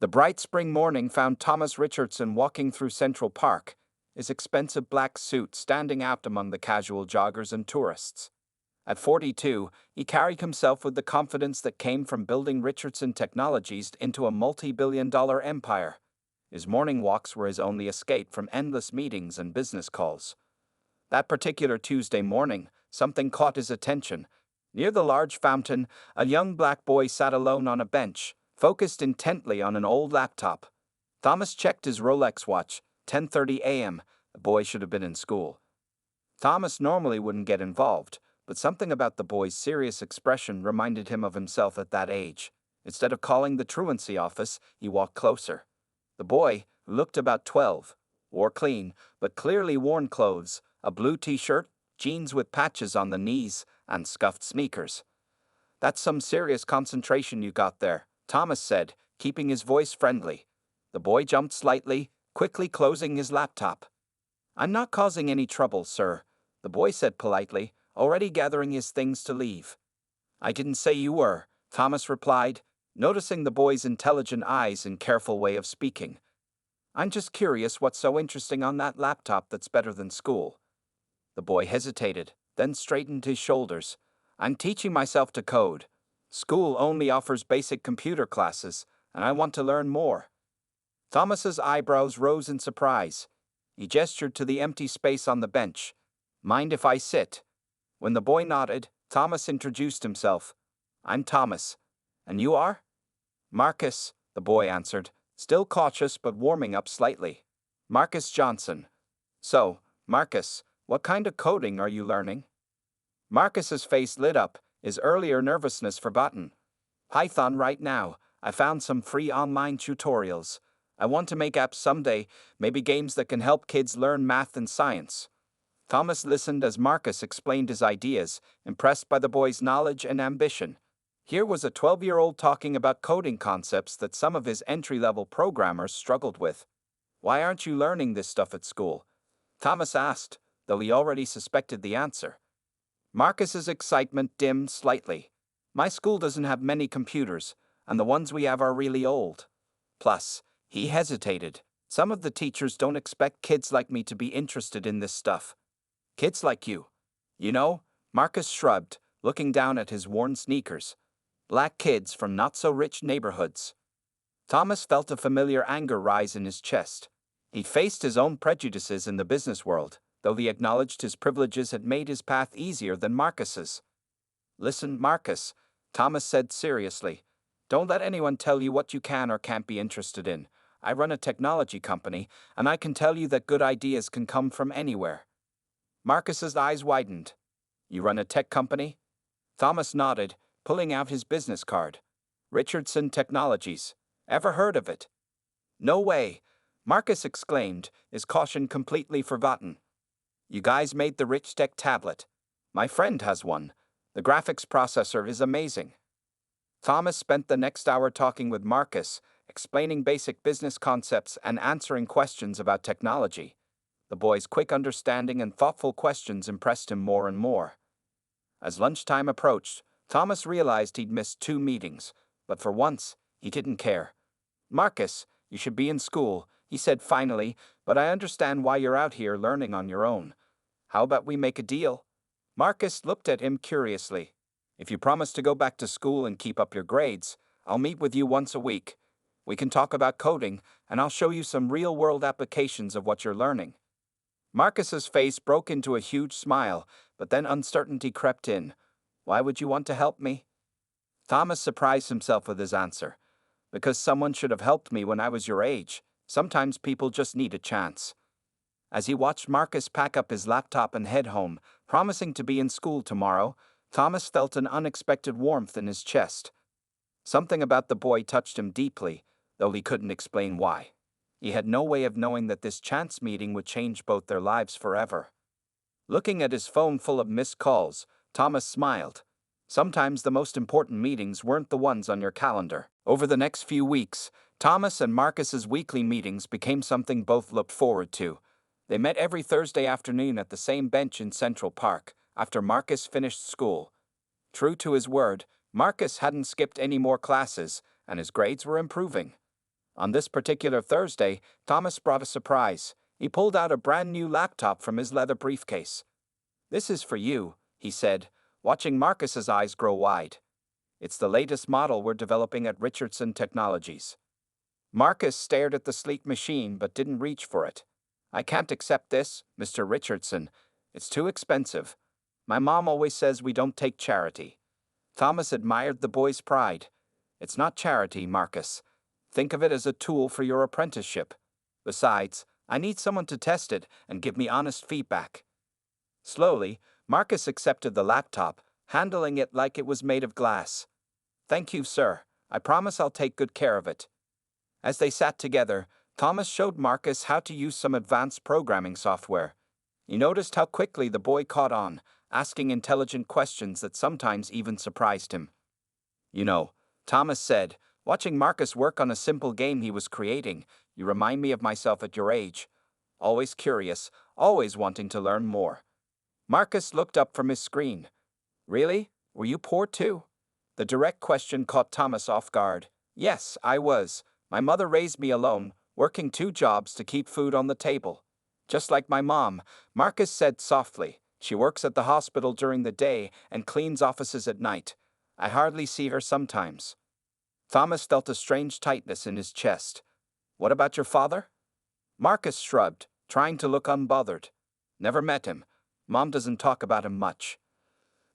The bright spring morning found Thomas Richardson walking through Central Park, his expensive black suit standing out among the casual joggers and tourists. At 42, he carried himself with the confidence that came from building Richardson Technologies into a multi-billion-dollar empire. His morning walks were his only escape from endless meetings and business calls. That particular Tuesday morning, something caught his attention. Near the large fountain, a young black boy sat alone on a bench, focused intently on an old laptop. Thomas checked his Rolex watch, 10:30 a.m. The boy should have been in school. Thomas normally wouldn't get involved, but something about the boy's serious expression reminded him of himself at that age. Instead of calling the truancy office, he walked closer. The boy, who looked about 12, wore clean, but clearly worn clothes, a blue t-shirt, jeans with patches on the knees, and scuffed sneakers. "That's some serious concentration you got there," Thomas said, keeping his voice friendly. The boy jumped slightly, quickly closing his laptop. "I'm not causing any trouble, sir," the boy said politely, already gathering his things to leave. "I didn't say you were," Thomas replied, noticing the boy's intelligent eyes and careful way of speaking. "I'm just curious what's so interesting on that laptop that's better than school." The boy hesitated, then straightened his shoulders. "I'm teaching myself to code. School only offers basic computer classes, and I want to learn more." Thomas's eyebrows rose in surprise. He gestured to the empty space on the bench. "Mind if I sit?" When the boy nodded, Thomas introduced himself. "I'm Thomas. And you are?" "Marcus," the boy answered, still cautious but warming up slightly. "Marcus Johnson. So, Marcus, what kind of coding are you learning?" Marcus's face lit up, his earlier nervousness forgotten. "Python right now. I found some free online tutorials. I want to make apps someday, maybe games that can help kids learn math and science." Thomas listened as Marcus explained his ideas, impressed by the boy's knowledge and ambition. Here was a 12-year-old talking about coding concepts that some of his entry-level programmers struggled with. "Why aren't you learning this stuff at school?" Thomas asked, though he already suspected the answer. Marcus's excitement dimmed slightly. "My school doesn't have many computers, and the ones we have are really old. Plus," he hesitated, "some of the teachers don't expect kids like me to be interested in this stuff." "Kids like you? You know," Marcus shrugged, looking down at his worn sneakers. "Black kids from not-so-rich neighborhoods." Thomas felt a familiar anger rise in his chest. He faced his own prejudices in the business world, though he acknowledged his privileges had made his path easier than Marcus's. "Listen, Marcus," Thomas said seriously, "don't let anyone tell you what you can or can't be interested in. I run a technology company, and I can tell you that good ideas can come from anywhere." Marcus's eyes widened. "You run a tech company?" Thomas nodded, pulling out his business card. "Richardson Technologies. Ever heard of it?" "No way," Marcus exclaimed, his caution completely forgotten. "You guys made the Rich Tech tablet. My friend has one. The graphics processor is amazing." Thomas spent the next hour talking with Marcus, explaining basic business concepts and answering questions about technology. The boy's quick understanding and thoughtful questions impressed him more and more. As lunchtime approached, Thomas realized he'd missed 2 meetings, but for once, he didn't care. "Marcus, you should be in school," he said finally, "but I understand why you're out here learning on your own. How about we make a deal?" Marcus looked at him curiously. "If you promise to go back to school and keep up your grades, I'll meet with you once a week. We can talk about coding, and I'll show you some real-world applications of what you're learning." Marcus's face broke into a huge smile, but then uncertainty crept in. "Why would you want to help me?" Thomas surprised himself with his answer. "Because someone should have helped me when I was your age. Sometimes people just need a chance." As he watched Marcus pack up his laptop and head home, promising to be in school tomorrow, Thomas felt an unexpected warmth in his chest. Something about the boy touched him deeply, though he couldn't explain why. He had no way of knowing that this chance meeting would change both their lives forever. Looking at his phone full of missed calls, Thomas smiled. Sometimes the most important meetings weren't the ones on your calendar. Over the next few weeks, Thomas and Marcus's weekly meetings became something both looked forward to. They met every Thursday afternoon at the same bench in Central Park, after Marcus finished school. True to his word, Marcus hadn't skipped any more classes, and his grades were improving. On this particular Thursday, Thomas brought a surprise. He pulled out a brand new laptop from his leather briefcase. "This is for you," he said, watching Marcus's eyes grow wide. "It's the latest model we're developing at Richardson Technologies." Marcus stared at the sleek machine but didn't reach for it. "I can't accept this, Mr. Richardson. It's too expensive. My mom always says we don't take charity." Thomas admired the boy's pride. "It's not charity, Marcus. Think of it as a tool for your apprenticeship. Besides, I need someone to test it and give me honest feedback." Slowly, Marcus accepted the laptop, handling it like it was made of glass. "Thank you, sir. I promise I'll take good care of it." As they sat together, Thomas showed Marcus how to use some advanced programming software. He noticed how quickly the boy caught on, asking intelligent questions that sometimes even surprised him. "You know," Thomas said, watching Marcus work on a simple game he was creating, "you remind me of myself at your age. Always curious, always wanting to learn more." Marcus looked up from his screen. "Really? Were you poor too?" The direct question caught Thomas off guard. "Yes, I was. My mother raised me alone, working 2 jobs to keep food on the table. Just like my mom," Marcus said softly. "She works at the hospital during the day and cleans offices at night. I hardly see her sometimes." Thomas felt a strange tightness in his chest. "What about your father?" Marcus shrugged, trying to look unbothered. "Never met him. Mom doesn't talk about him much."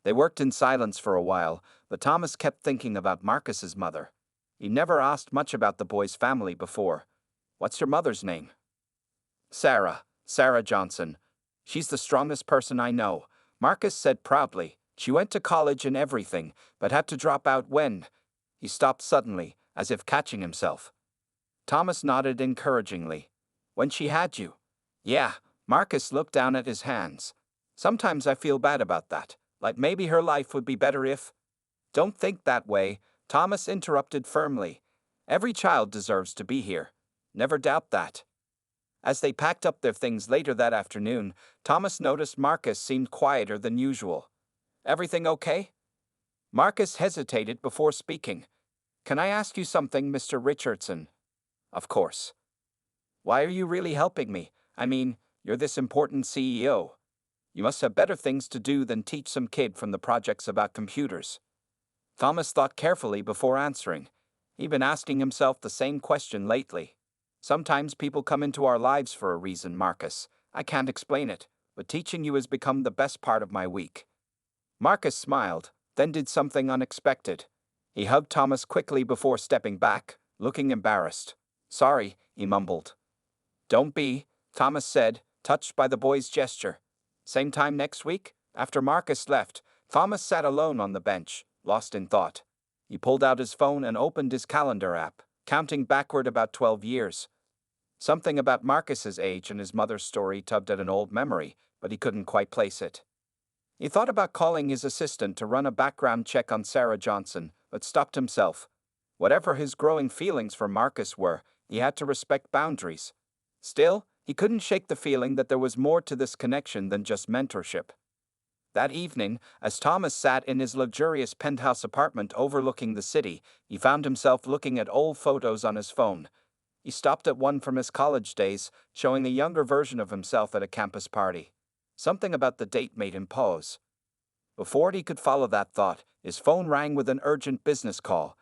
They worked in silence for a while, but Thomas kept thinking about Marcus's mother. He never asked much about the boy's family before. "What's your mother's name?" Sarah Johnson. She's the strongest person I know," Marcus said proudly. "She went to college and everything, but had to drop out when—" He stopped suddenly, as if catching himself. Thomas nodded encouragingly. "When she had you." "Yeah," Marcus looked down at his hands. "Sometimes I feel bad about that, like maybe her life would be better if—" "Don't think that way," Thomas interrupted firmly. "Every child deserves to be here. Never doubt that." As they packed up their things later that afternoon, Thomas noticed Marcus seemed quieter than usual. "Everything okay?" Marcus hesitated before speaking. "Can I ask you something, Mr. Richardson?" "Of course." "Why are you really helping me? I mean, you're this important CEO. You must have better things to do than teach some kid from the projects about computers." Thomas thought carefully before answering. He'd been asking himself the same question lately. "Sometimes people come into our lives for a reason, Marcus. I can't explain it, but teaching you has become the best part of my week." Marcus smiled, then did something unexpected. He hugged Thomas quickly before stepping back, looking embarrassed. "Sorry," he mumbled. "Don't be," Thomas said, touched by the boy's gesture. Same time next week? After Marcus left, Thomas sat alone on the bench, lost in thought. He pulled out his phone and opened his calendar app, counting backward about 12 years. Something about Marcus's age and his mother's story tugged at an old memory, but he couldn't quite place it. He thought about calling his assistant to run a background check on Sarah Johnson, but stopped himself. Whatever his growing feelings for Marcus were, he had to respect boundaries. Still, he couldn't shake the feeling that there was more to this connection than just mentorship. That evening, as Thomas sat in his luxurious penthouse apartment overlooking the city, he found himself looking at old photos on his phone. He stopped at one from his college days, showing a younger version of himself at a campus party. Something about the date made him pause. Before he could follow that thought, his phone rang with an urgent business call.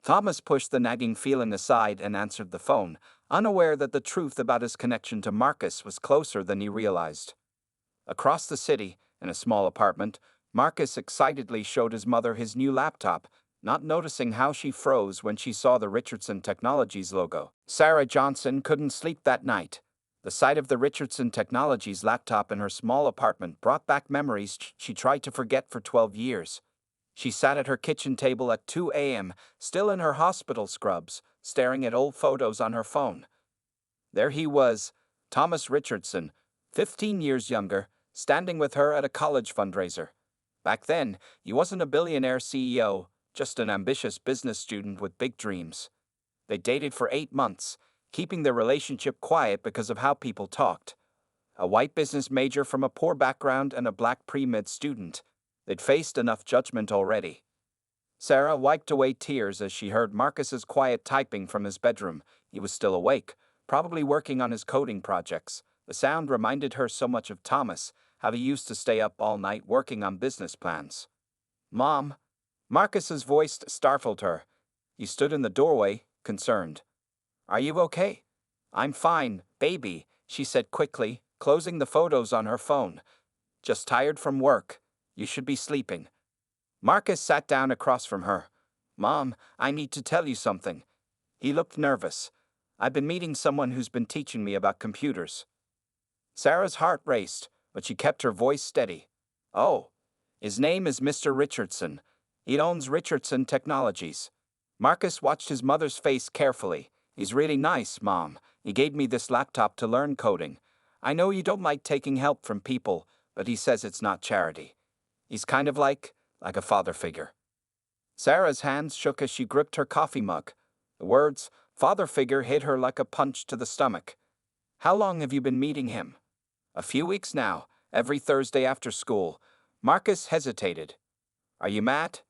Thomas pushed the nagging feeling aside and answered the phone, unaware that the truth about his connection to Marcus was closer than he realized. Across the city, in a small apartment, Marcus excitedly showed his mother his new laptop, not noticing how she froze when she saw the Richardson Technologies logo. Sarah Johnson couldn't sleep that night. The sight of the Richardson Technologies laptop in her small apartment brought back memories she tried to forget for 12 years. She sat at her kitchen table at 2 a.m., still in her hospital scrubs, staring at old photos on her phone. There he was, Thomas Richardson, 15 years younger, standing with her at a college fundraiser. Back then, he wasn't a billionaire CEO, just an ambitious business student with big dreams. They dated for 8 months, keeping their relationship quiet because of how people talked. A white business major from a poor background and a black pre-med student. They'd faced enough judgment already. Sarah wiped away tears as she heard Marcus's quiet typing from his bedroom, He was still awake, probably working on his coding projects. The sound reminded her so much of Thomas, how he used to stay up all night working on business plans. "Mom!" Marcus's voice startled her. He stood in the doorway, concerned. "Are you okay?" "I'm fine, baby," she said quickly, closing the photos on her phone. "Just tired from work. You should be sleeping." Marcus sat down across from her. "Mom, I need to tell you something." He looked nervous. "I've been meeting someone who's been teaching me about computers." Sarah's heart raced, but she kept her voice steady. "Oh, his name is Mr. Richardson. He owns Richardson Technologies." Marcus watched his mother's face carefully. "He's really nice, Mom. He gave me this laptop to learn coding. I know you don't like taking help from people, but he says it's not charity. He's kind of like a father figure." Sarah's hands shook as she gripped her coffee mug. The words, father figure, hit her like a punch to the stomach. "How long have you been meeting him?" "A few weeks now, every Thursday after school." Marcus hesitated. "Are you mad?"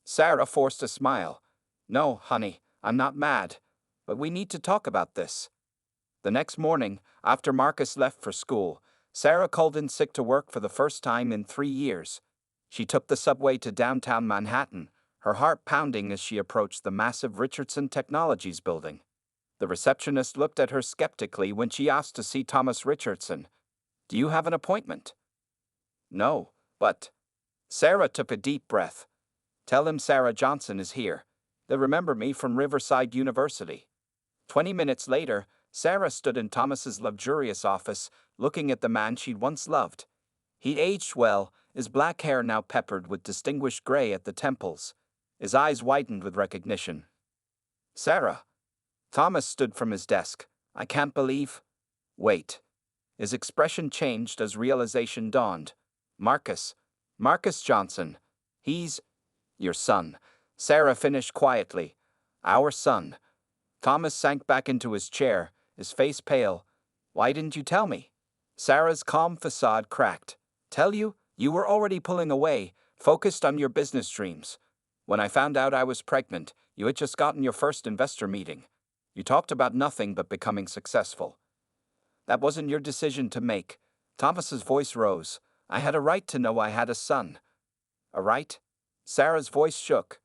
Sarah forced a smile. "No, honey, I'm not mad. But we need to talk about this." The next morning, after Marcus left for school, Sarah called in sick to work for the first time in 3 years. She took the subway to downtown Manhattan, her heart pounding as she approached the massive Richardson Technologies building. The receptionist looked at her skeptically when she asked to see Thomas Richardson. "Do you have an appointment?" "No, but—" Sarah took a deep breath. "Tell him Sarah Johnson is here. They'll remember me from Riverside University." 20 minutes later, Sarah stood in Thomas's luxurious office, looking at the man she'd once loved. He'd aged well, his black hair now peppered with distinguished gray at the temples. His eyes widened with recognition. "Sarah." Thomas stood from his desk. "I can't believe—" "Wait." His expression changed as realization dawned. Marcus Johnson. He's your son." Sarah finished quietly. "Our son." Thomas sank back into his chair, his face pale. "Why didn't you tell me?" Sarah's calm facade cracked. "Tell you? You were already pulling away, focused on your business dreams. When I found out I was pregnant, you had just gotten your first investor meeting. You talked about nothing but becoming successful. That wasn't your decision to make." Thomas's voice rose. "I had a right to know I had a son." "A right?" Sarah's voice shook.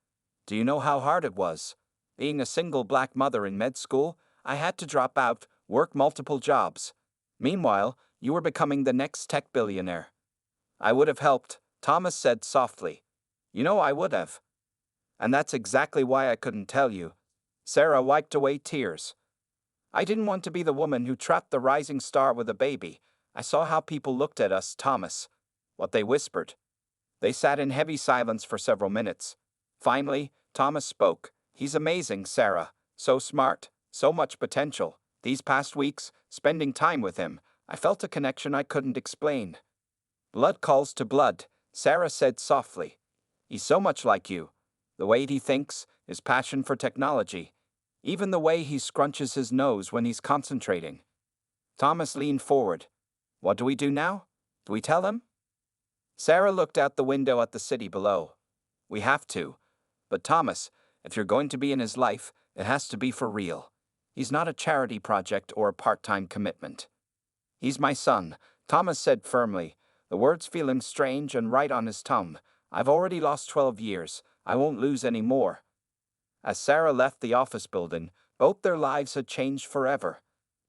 "Do you know how hard it was? Being a single black mother in med school, I had to drop out, work multiple jobs. Meanwhile, you were becoming the next tech billionaire." "I would have helped," Thomas said softly. "You know I would have. And that's exactly why I couldn't tell you." Sarah wiped away tears. "I didn't want to be the woman who trapped the rising star with a baby. I saw how people looked at us, Thomas. What they whispered." They sat in heavy silence for several minutes. Finally, Thomas spoke. "He's amazing, Sarah. So smart, so much potential. These past weeks, spending time with him, I felt a connection I couldn't explain." "Blood calls to blood," Sarah said softly. "He's so much like you. The way he thinks, his passion for technology. Even the way he scrunches his nose when he's concentrating." Thomas leaned forward. "What do we do now? Do we tell him?" Sarah looked out the window at the city below. "We have to. But Thomas, if you're going to be in his life, it has to be for real. He's not a charity project or a part-time commitment." "He's my son," Thomas said firmly, the words feeling strange and right on his tongue. "I've already lost 12 years. I won't lose any more." As Sarah left the office building, both their lives had changed forever.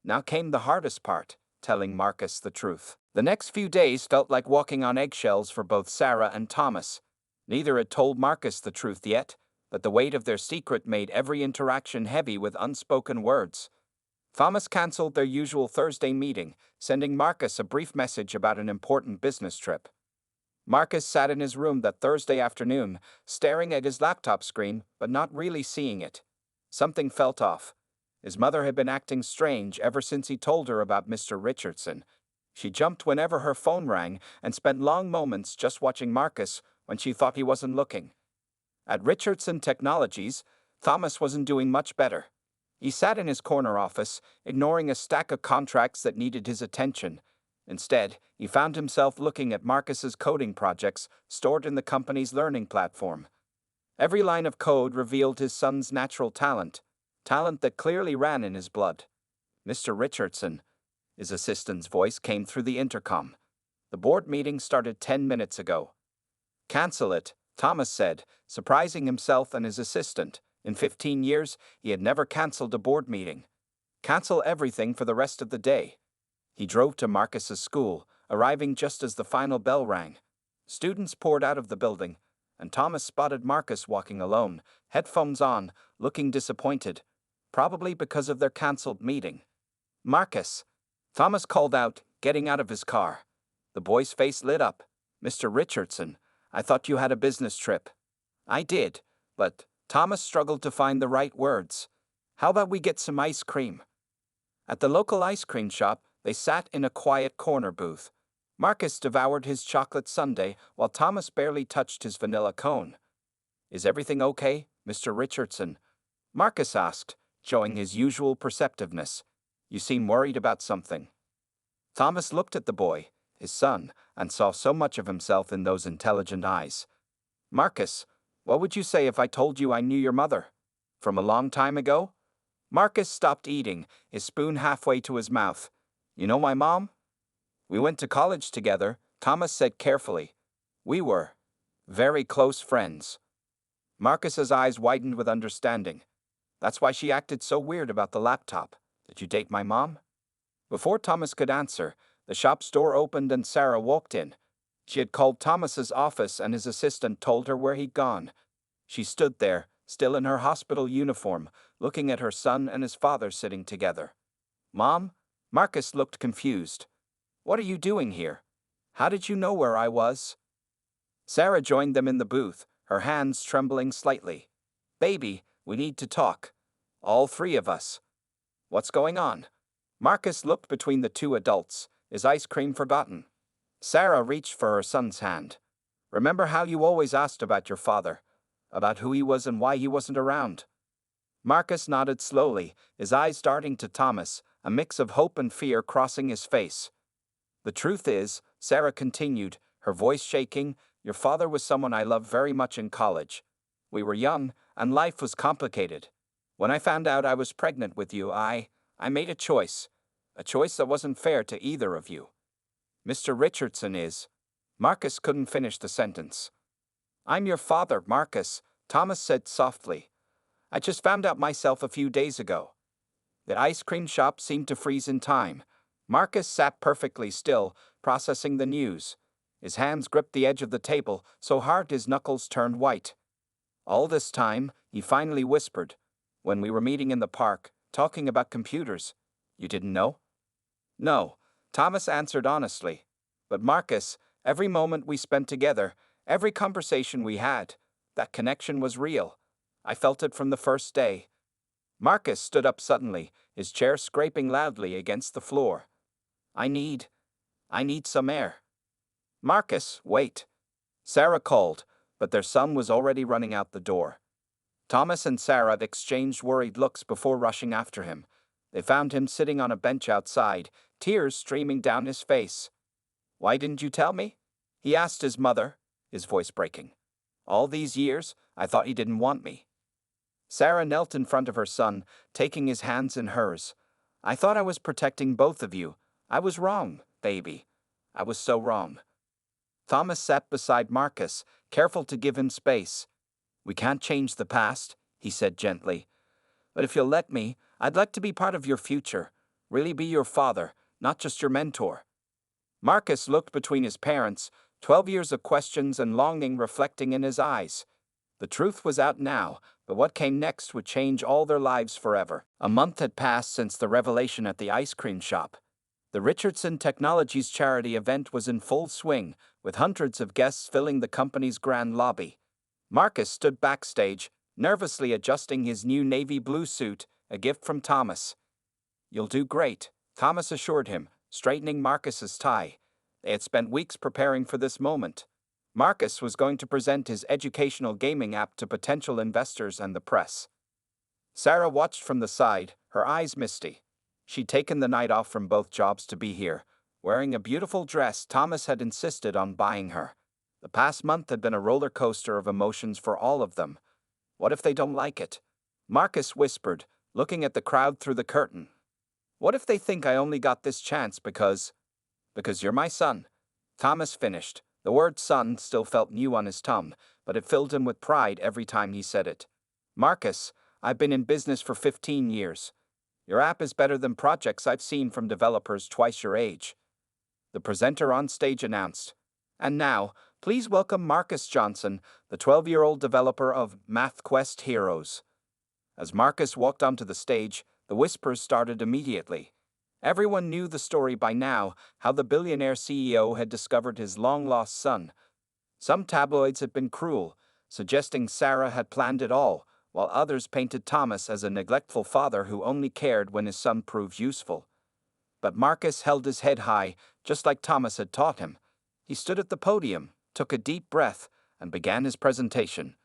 Now came the hardest part, telling Marcus the truth. The next few days felt like walking on eggshells for both Sarah and Thomas. Neither had told Marcus the truth yet, but the weight of their secret made every interaction heavy with unspoken words. Thomas canceled their usual Thursday meeting, sending Marcus a brief message about an important business trip. Marcus sat in his room that Thursday afternoon, staring at his laptop screen, but not really seeing it. Something felt off. His mother had been acting strange ever since he told her about Mr. Richardson. She jumped whenever her phone rang and spent long moments just watching Marcus when she thought he wasn't looking. At Richardson Technologies, Thomas wasn't doing much better. He sat in his corner office, ignoring a stack of contracts that needed his attention. Instead, he found himself looking at Marcus's coding projects stored in the company's learning platform. Every line of code revealed his son's natural talent. talent that clearly ran in his blood. Mr. Richardson, his assistant's voice came through the intercom. The board meeting started 10 minutes ago. Cancel it, Thomas said, surprising himself and his assistant. In 15 years, he had never cancelled a board meeting. Cancel everything for the rest of the day. He drove to Marcus's school, arriving just as the final bell rang. Students poured out of the building, and Thomas spotted Marcus walking alone, headphones on, looking disappointed, probably because of their cancelled meeting. Marcus, Thomas called out, getting out of his car. The boy's face lit up. Mr. Richardson, I thought you had a business trip. I did, but Thomas struggled to find the right words. How about we get some ice cream? At the local ice cream shop, they sat in a quiet corner booth. Marcus devoured his chocolate sundae while Thomas barely touched his vanilla cone. Is everything okay, Mr. Richardson? Marcus asked, showing his usual perceptiveness. You seem worried about something. Thomas looked at the boy, his son, and saw so much of himself in those intelligent eyes. Marcus, what would you say if I told you I knew your mother? From a long time ago? Marcus stopped eating, his spoon halfway to his mouth. You know my mom? We went to college together, Thomas said carefully. We were very close friends. Marcus's eyes widened with understanding. That's why she acted so weird about the laptop. Did you date my mom? Before Thomas could answer, the shop's door opened and Sarah walked in. She had called Thomas's office and his assistant told her where he'd gone. She stood there, still in her hospital uniform, looking at her son and his father sitting together. Mom? Marcus looked confused. What are you doing here? How did you know where I was? Sarah joined them in the booth, her hands trembling slightly. Baby, we need to talk. All three of us. What's going on? Marcus looked between the two adults, his ice cream forgotten. Sarah reached for her son's hand. Remember how you always asked about your father, about who he was and why he wasn't around? Marcus nodded slowly, his eyes darting to Thomas, a mix of hope and fear crossing his face. The truth is, Sarah continued, her voice shaking, your father was someone I loved very much in college. We were young, and life was complicated. When I found out I was pregnant with you, I made a choice that wasn't fair to either of you. Mr. Richardson is. Marcus couldn't finish the sentence. I'm your father, Marcus, Thomas said softly. I just found out myself a few days ago. The ice cream shop seemed to freeze in time. Marcus sat perfectly still, processing the news. His hands gripped the edge of the table so hard his knuckles turned white. All this time, he finally whispered, when we were meeting in the park, talking about computers. You didn't know? No, Thomas answered honestly. But Marcus, every moment we spent together, every conversation we had, that connection was real. I felt it from the first day. Marcus stood up suddenly, his chair scraping loudly against the floor. I need some air. Marcus, wait. Sarah called, but their son was already running out the door. Thomas and Sarah exchanged worried looks before rushing after him. They found him sitting on a bench outside, tears streaming down his face. Why didn't you tell me? He asked his mother, his voice breaking. All these years, I thought he didn't want me. Sarah knelt in front of her son, taking his hands in hers. I thought I was protecting both of you. I was wrong, baby. I was so wrong. Thomas sat beside Marcus, careful to give him space. We can't change the past, he said gently. But if you'll let me, I'd like to be part of your future, really be your father, not just your mentor. Marcus looked between his parents, 12 years of questions and longing reflecting in his eyes. The truth was out now, but what came next would change all their lives forever. A month had passed since the revelation at the ice cream shop. The Richardson Technologies charity event was in full swing, with hundreds of guests filling the company's grand lobby. Marcus stood backstage, nervously adjusting his new navy blue suit, a gift from Thomas. You'll do great, Thomas assured him, straightening Marcus's tie. They had spent weeks preparing for this moment. Marcus was going to present his educational gaming app to potential investors and the press. Sarah watched from the side, her eyes misty. She'd taken the night off from both jobs to be here, wearing a beautiful dress Thomas had insisted on buying her. The past month had been a roller coaster of emotions for all of them. What if they don't like it? Marcus whispered, looking at the crowd through the curtain. What if they think I only got this chance because you're my son? Thomas finished. The word son still felt new on his tongue, but it filled him with pride every time he said it. Marcus, I've been in business for 15 years. Your app is better than projects I've seen from developers twice your age. The presenter on stage announced. And now, please welcome Marcus Johnson, the 12-year-old developer of MathQuest Heroes. As Marcus walked onto the stage, the whispers started immediately. Everyone knew the story by now, how the billionaire CEO had discovered his long-lost son. Some tabloids had been cruel, suggesting Sarah had planned it all, while others painted Thomas as a neglectful father who only cared when his son proved useful. But Marcus held his head high, just like Thomas had taught him. He stood at the podium, took a deep breath, and began his presentation.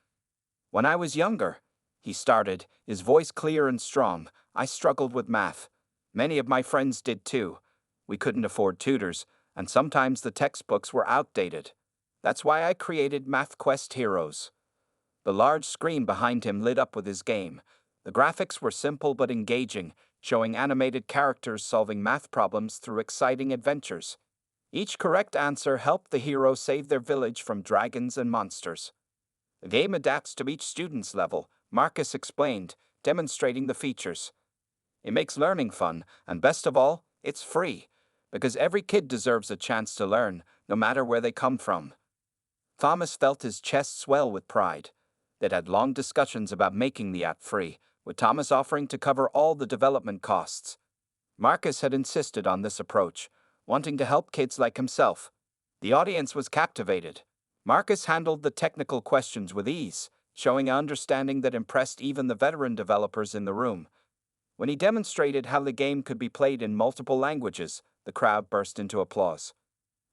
When I was younger, he started, his voice clear and strong, I struggled with math. Many of my friends did too. We couldn't afford tutors, and sometimes the textbooks were outdated. That's why I created MathQuest Heroes. The large screen behind him lit up with his game. The graphics were simple but engaging, showing animated characters solving math problems through exciting adventures. Each correct answer helped the hero save their village from dragons and monsters. The game adapts to each student's level, Marcus explained, demonstrating the features. It makes learning fun, and best of all, it's free, because every kid deserves a chance to learn, no matter where they come from. Thomas felt his chest swell with pride. They'd had long discussions about making the app free, with Thomas offering to cover all the development costs. Marcus had insisted on this approach, wanting to help kids like himself. The audience was captivated. Marcus handled the technical questions with ease, showing an understanding that impressed even the veteran developers in the room. When he demonstrated how the game could be played in multiple languages, the crowd burst into applause.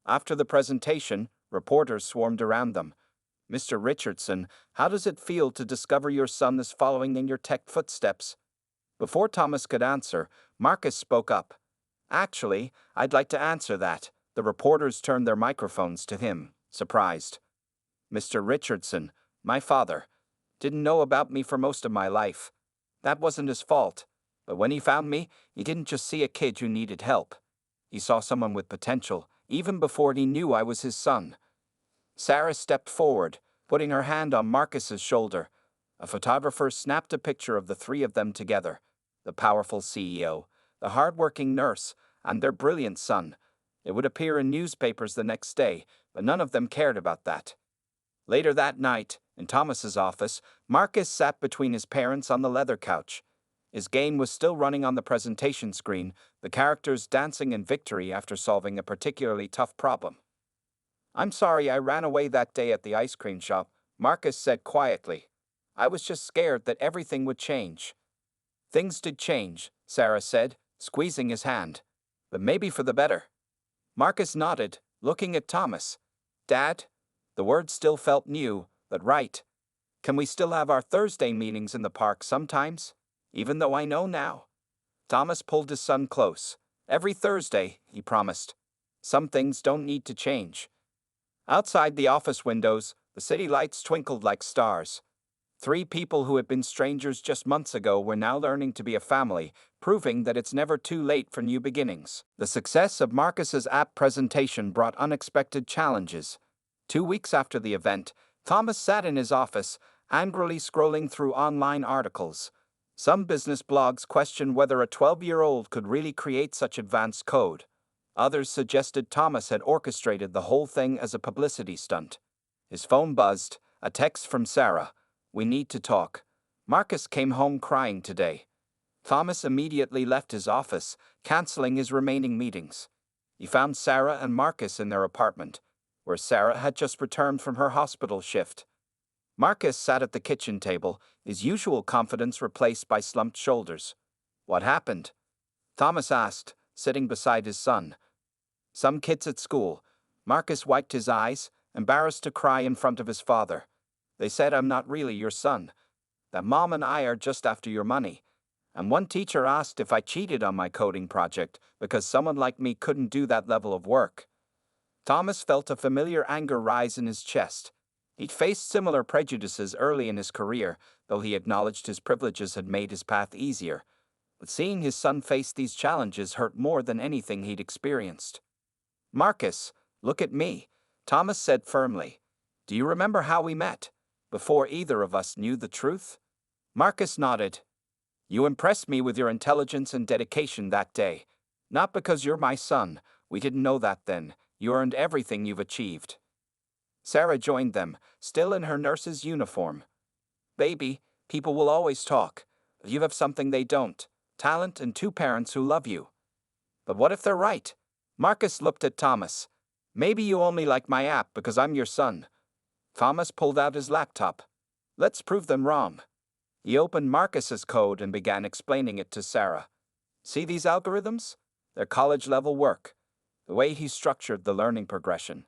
After the presentation, reporters swarmed around them. Mr. Richardson, how does it feel to discover your son is following in your tech footsteps? Before Thomas could answer, Marcus spoke up. Actually, I'd like to answer that. The reporters turned their microphones to him, surprised. Mr. Richardson, my father, didn't know about me for most of my life. That wasn't his fault. But when he found me, he didn't just see a kid who needed help. He saw someone with potential, even before he knew I was his son. Sarah stepped forward, putting her hand on Marcus's shoulder. A photographer snapped a picture of the three of them together, the powerful CEO, the hard-working nurse, and their brilliant son. It would appear in newspapers the next day, but none of them cared about that. Later that night, in Thomas's office, Marcus sat between his parents on the leather couch. His game was still running on the presentation screen, the characters dancing in victory after solving a particularly tough problem. I'm sorry I ran away that day at the ice cream shop, Marcus said quietly. I was just scared that everything would change. Things did change, Sarah said, squeezing his hand. But maybe for the better. Marcus nodded, looking at Thomas. Dad? The word still felt new, but right. Can we still have our Thursday meetings in the park sometimes? Even though I know now. Thomas pulled his son close. Every Thursday, he promised. Some things don't need to change. Outside the office windows, the city lights twinkled like stars. Three people who had been strangers just months ago were now learning to be a family, proving that it's never too late for new beginnings. The success of Marcus's app presentation brought unexpected challenges. 2 weeks after the event, Thomas sat in his office, angrily scrolling through online articles. Some business blogs questioned whether a 12-year-old could really create such advanced code. Others suggested Thomas had orchestrated the whole thing as a publicity stunt. His phone buzzed, a text from Sarah. We need to talk. Marcus came home crying today. Thomas immediately left his office, canceling his remaining meetings. He found Sarah and Marcus in their apartment, where Sarah had just returned from her hospital shift. Marcus sat at the kitchen table, his usual confidence replaced by slumped shoulders. What happened? Thomas asked, sitting beside his son. Some kids at school. Marcus wiped his eyes, embarrassed to cry in front of his father. They said I'm not really your son. That Mom and I are just after your money. And one teacher asked if I cheated on my coding project because someone like me couldn't do that level of work. Thomas felt a familiar anger rise in his chest. He'd faced similar prejudices early in his career, though he acknowledged his privileges had made his path easier. But seeing his son face these challenges hurt more than anything he'd experienced. "Marcus, look at me," Thomas said firmly. "Do you remember how we met? Before either of us knew the truth?" Marcus nodded. "You impressed me with your intelligence and dedication that day. Not because you're my son, we didn't know that then. You earned everything you've achieved." Sarah joined them, still in her nurse's uniform. "Baby, people will always talk. But you have something they don't: talent and two parents who love you." "But what if they're right?" Marcus looked at Thomas. "Maybe you only like my app because I'm your son." Thomas pulled out his laptop. "Let's prove them wrong." He opened Marcus's code and began explaining it to Sarah. "See these algorithms? They're college-level work. The way he structured the learning progression.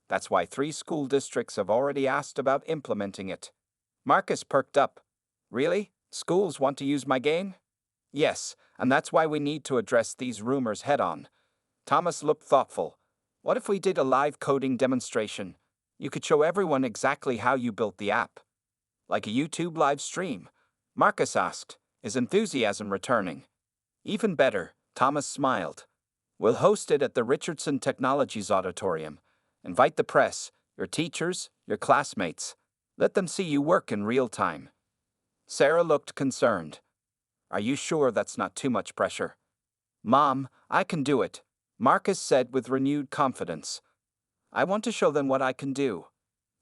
That's why 3 school districts have already asked about implementing it." Marcus perked up. "Really? Schools want to use my game?" "Yes, and that's why we need to address these rumors head-on." Thomas looked thoughtful. "What if we did a live coding demonstration? You could show everyone exactly how you built the app." "Like a YouTube live stream?" Marcus asked, his enthusiasm returning. "Even better," Thomas smiled. "We'll host it at the Richardson Technologies Auditorium. Invite the press, your teachers, your classmates. Let them see you work in real time." Sarah looked concerned. "Are you sure that's not too much pressure?" "Mom, I can do it," Marcus said with renewed confidence. "I want to show them what I can do."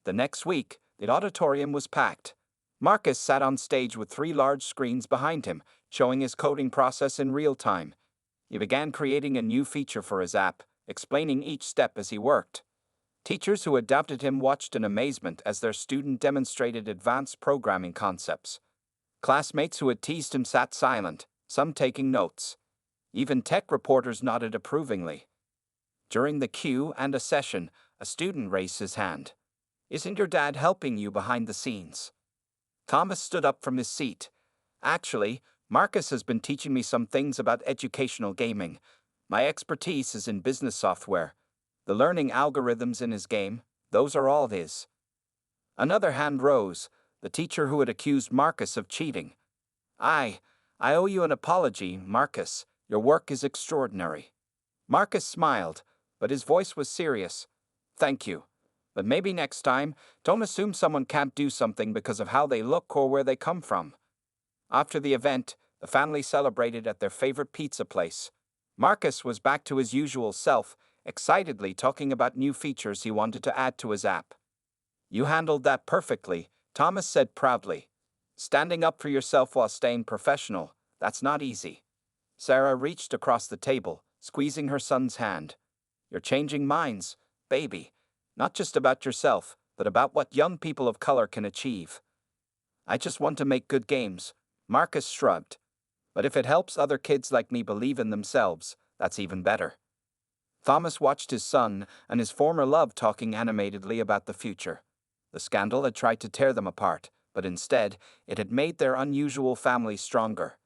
The next week, the auditorium was packed. Marcus sat on stage with 3 large screens behind him, showing his coding process in real time. He began creating a new feature for his app, explaining each step as he worked. Teachers who had doubted him watched in amazement as their student demonstrated advanced programming concepts. Classmates who had teased him sat silent, some taking notes. Even tech reporters nodded approvingly. During the Q&A session, a student raised his hand. "Isn't your dad helping you behind the scenes?" Thomas stood up from his seat. "Actually, Marcus has been teaching me some things about educational gaming. My expertise is in business software. The learning algorithms in his game, those are all his." Another hand rose, the teacher who had accused Marcus of cheating. I owe you an apology, Marcus. Your work is extraordinary." Marcus smiled, but his voice was serious. "Thank you. But maybe next time, don't assume someone can't do something because of how they look or where they come from." After the event, the family celebrated at their favorite pizza place. Marcus was back to his usual self, excitedly talking about new features he wanted to add to his app. "You handled that perfectly," Thomas said proudly. "Standing up for yourself while staying professional, that's not easy." Sarah reached across the table, squeezing her son's hand. "You're changing minds, baby. Not just about yourself, but about what young people of color can achieve." "I just want to make good games," Marcus shrugged. "But if it helps other kids like me believe in themselves, that's even better." Thomas watched his son and his former love talking animatedly about the future. The scandal had tried to tear them apart, but instead, it had made their unusual family stronger.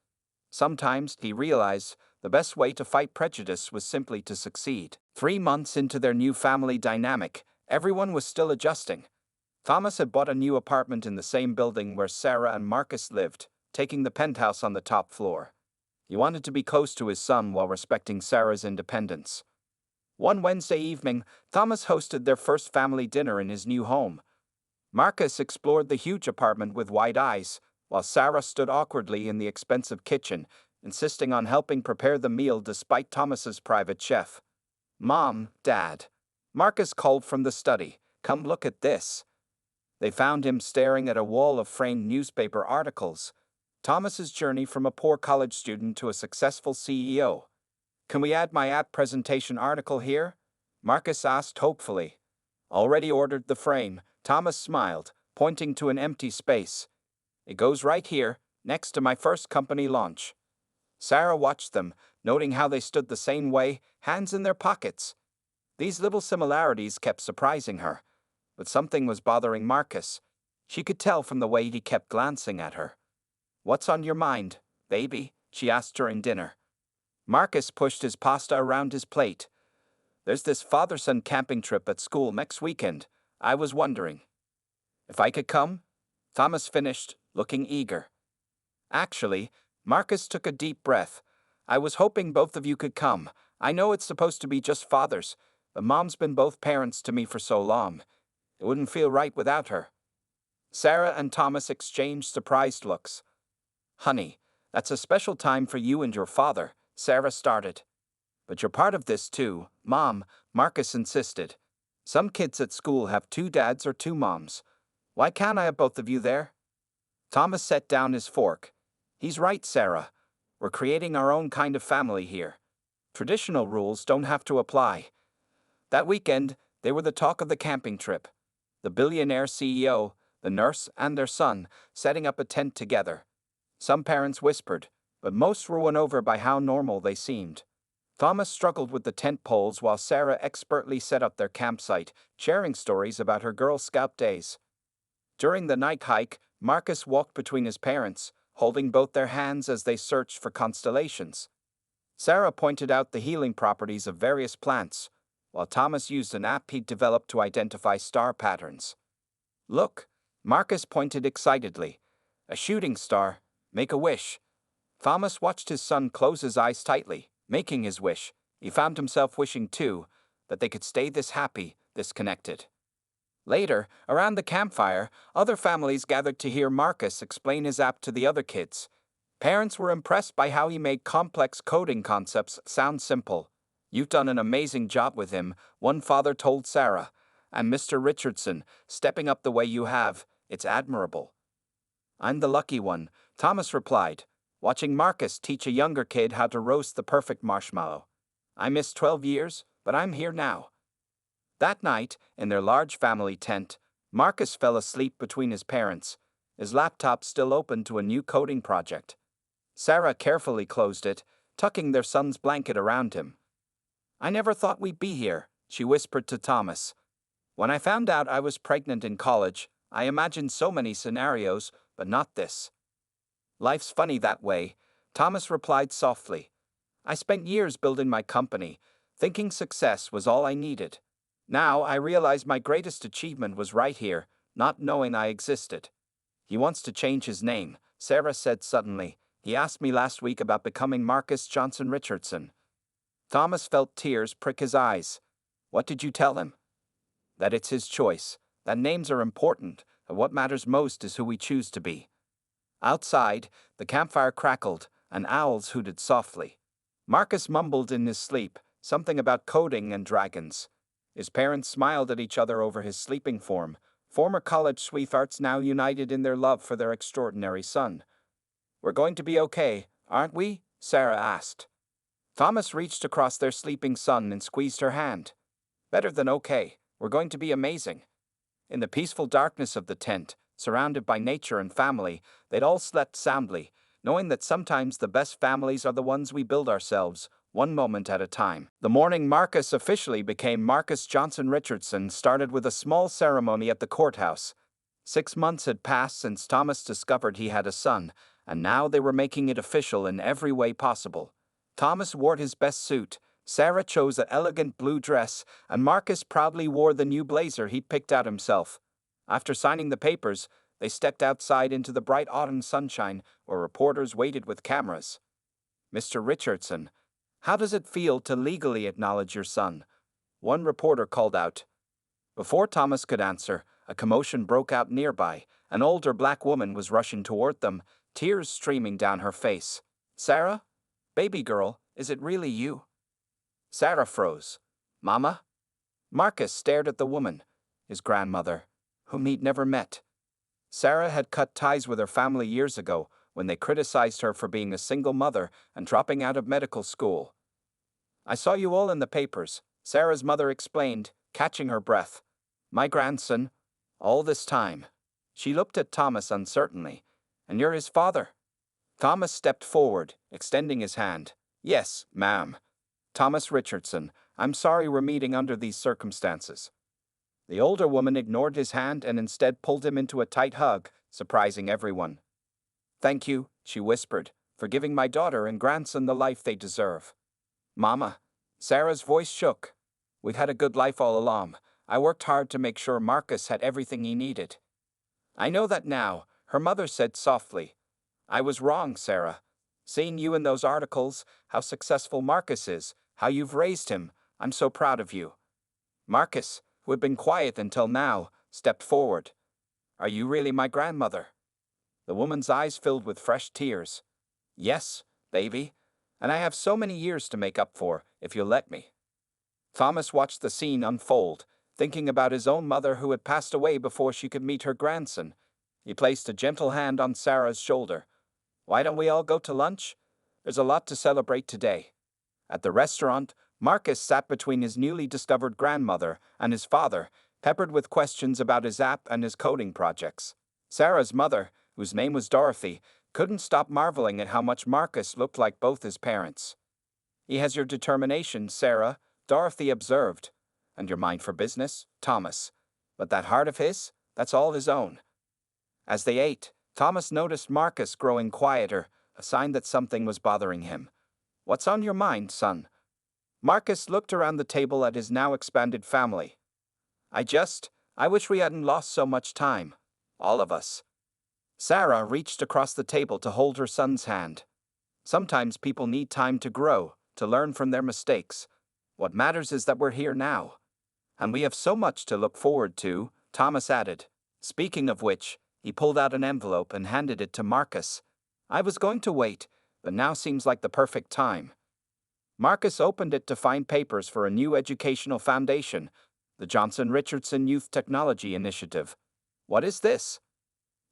Sometimes, he realized, the best way to fight prejudice was simply to succeed. 3 months into their new family dynamic, everyone was still adjusting. Thomas had bought a new apartment in the same building where Sarah and Marcus lived, taking the penthouse on the top floor. He wanted to be close to his son while respecting Sarah's independence. One Wednesday evening, Thomas hosted their first family dinner in his new home. Marcus explored the huge apartment with wide eyes, while Sarah stood awkwardly in the expensive kitchen, insisting on helping prepare the meal despite Thomas's private chef. "Mom, Dad," Marcus called from the study, "come look at this." They found him staring at a wall of framed newspaper articles. Thomas's journey from a poor college student to a successful CEO. "Can we add my app presentation article here?" Marcus asked hopefully. "Already ordered the frame," Thomas smiled, pointing to an empty space. "It goes right here, next to my first company launch." Sarah watched them, noting how they stood the same way, hands in their pockets. These little similarities kept surprising her. But something was bothering Marcus. She could tell from the way he kept glancing at her. "What's on your mind, baby?" she asked during dinner. Marcus pushed his pasta around his plate. "There's this father-son camping trip at school next weekend. I was wondering." If I could come? Thomas finished, looking eager. Actually, Marcus took a deep breath. I was hoping both of you could come. I know it's supposed to be just fathers, but Mom's been both parents to me for so long. It wouldn't feel right without her. Sarah and Thomas exchanged surprised looks. Honey, that's a special time for you and your father, Sarah started. But you're part of this too, Mom, Marcus insisted. Some kids at school have two dads or two moms. Why can't I have both of you there? Thomas set down his fork. He's right, Sarah. We're creating our own kind of family here. Traditional rules don't have to apply. That weekend, they were the talk of the camping trip. The billionaire CEO, the nurse, and their son setting up a tent together. Some parents whispered, but most were won over by how normal they seemed. Thomas struggled with the tent poles while Sarah expertly set up their campsite, sharing stories about her Girl Scout days. During the night hike, Marcus walked between his parents, holding both their hands as they searched for constellations. Sarah pointed out the healing properties of various plants, while Thomas used an app he'd developed to identify star patterns. Look, Marcus pointed excitedly. A shooting star. Make a wish. Thomas watched his son close his eyes tightly, making his wish. He found himself wishing too, that they could stay this happy, this connected. Later, around the campfire, other families gathered to hear Marcus explain his app to the other kids. Parents were impressed by how he made complex coding concepts sound simple. You've done an amazing job with him, one father told Sarah. And Mr. Richardson, stepping up the way you have, it's admirable. I'm the lucky one, Thomas replied, watching Marcus teach a younger kid how to roast the perfect marshmallow. I missed 12 years, but I'm here now. That night, in their large family tent, Marcus fell asleep between his parents, his laptop still open to a new coding project. Sarah carefully closed it, tucking their son's blanket around him. I never thought we'd be here, she whispered to Thomas. When I found out I was pregnant in college, I imagined so many scenarios, but not this. Life's funny that way, Thomas replied softly. I spent years building my company, thinking success was all I needed. Now I realize my greatest achievement was right here, not knowing I existed. He wants to change his name, Sarah said suddenly. He asked me last week about becoming Marcus Johnson Richardson. Thomas felt tears prick his eyes. What did you tell him? That it's his choice, that names are important, and what matters most is who we choose to be. Outside, the campfire crackled, and owls hooted softly. Marcus mumbled in his sleep, something about coding and dragons. His parents smiled at each other over his sleeping form, former college sweethearts now united in their love for their extraordinary son. We're going to be okay, aren't we? Sarah asked. Thomas reached across their sleeping son and squeezed her hand. Better than okay, we're going to be amazing. In the peaceful darkness of the tent, surrounded by nature and family, they'd all slept soundly, knowing that sometimes the best families are the ones we build ourselves, one moment at a time. The morning Marcus officially became Marcus Johnson Richardson started with a small ceremony at the courthouse. 6 months had passed since Thomas discovered he had a son, and now they were making it official in every way possible. Thomas wore his best suit, Sarah chose an elegant blue dress, and Marcus proudly wore the new blazer he'd picked out himself. After signing the papers, they stepped outside into the bright autumn sunshine, where reporters waited with cameras. Mr. Richardson, how does it feel to legally acknowledge your son? One reporter called out. Before Thomas could answer, a commotion broke out nearby. An older black woman was rushing toward them, tears streaming down her face. Sarah? Baby girl, is it really you? Sarah froze. Mama? Marcus stared at the woman, his grandmother, whom he'd never met. Sarah had cut ties with her family years ago when they criticized her for being a single mother and dropping out of medical school. I saw you all in the papers, Sarah's mother explained, catching her breath. My grandson, all this time. She looked at Thomas uncertainly. And you're his father? Thomas stepped forward, extending his hand. Yes, ma'am. Thomas Richardson, I'm sorry we're meeting under these circumstances. The older woman ignored his hand and instead pulled him into a tight hug, surprising everyone. Thank you, she whispered, for giving my daughter and grandson the life they deserve. Mama. Sarah's voice shook. We've had a good life all along. I worked hard to make sure Marcus had everything he needed. I know that now, her mother said softly. I was wrong, Sarah. Seeing you in those articles, how successful Marcus is, how you've raised him, I'm so proud of you. Marcus, who had been quiet until now, stepped forward. Are you really my grandmother? The woman's eyes filled with fresh tears. Yes, baby, and I have so many years to make up for, if you'll let me. Thomas watched the scene unfold, thinking about his own mother who had passed away before she could meet her grandson. He placed a gentle hand on Sarah's shoulder. Why don't we all go to lunch? There's a lot to celebrate today. At the restaurant, Marcus sat between his newly discovered grandmother and his father, peppered with questions about his app and his coding projects. Sarah's mother, whose name was Dorothy, couldn't stop marveling at how much Marcus looked like both his parents. He has your determination, Sarah, Dorothy observed. And your mind for business, Thomas. But that heart of his, that's all his own. As they ate, Thomas noticed Marcus growing quieter, a sign that something was bothering him. What's on your mind, son? Marcus looked around the table at his now expanded family. I wish we hadn't lost so much time. All of us. Sarah reached across the table to hold her son's hand. Sometimes people need time to grow, to learn from their mistakes. What matters is that we're here now. And we have so much to look forward to, Thomas added. Speaking of which, he pulled out an envelope and handed it to Marcus. I was going to wait, but now seems like the perfect time. Marcus opened it to find papers for a new educational foundation, the Johnson Richardson Youth Technology Initiative. What is this?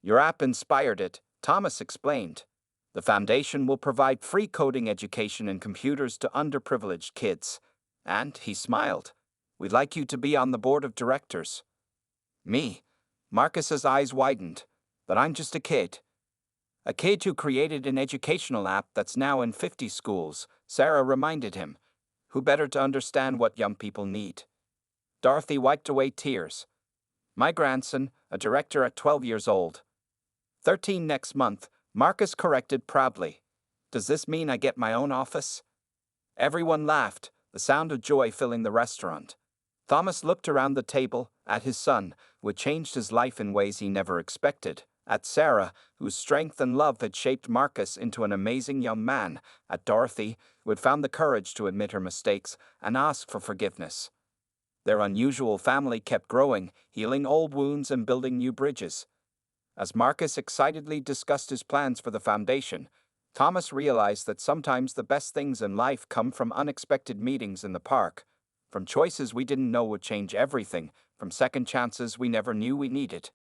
Your app inspired it, Thomas explained. The foundation will provide free coding education and computers to underprivileged kids. And, he smiled, we'd like you to be on the board of directors. Me? Marcus's eyes widened. But I'm just a kid. A kid who created an educational app that's now in 50 schools, Sarah reminded him. Who better to understand what young people need? Dorothy wiped away tears. My grandson, a director at 12 years old. 13 next month, Marcus corrected proudly. Does this mean I get my own office? Everyone laughed, the sound of joy filling the restaurant. Thomas looked around the table, at his son, who had changed his life in ways he never expected, at Sarah, whose strength and love had shaped Marcus into an amazing young man, at Dorothy, who had found the courage to admit her mistakes and ask for forgiveness. Their unusual family kept growing, healing old wounds and building new bridges. As Marcus excitedly discussed his plans for the foundation, Thomas realized that sometimes the best things in life come from unexpected meetings in the park, from choices we didn't know would change everything, from second chances we never knew we needed.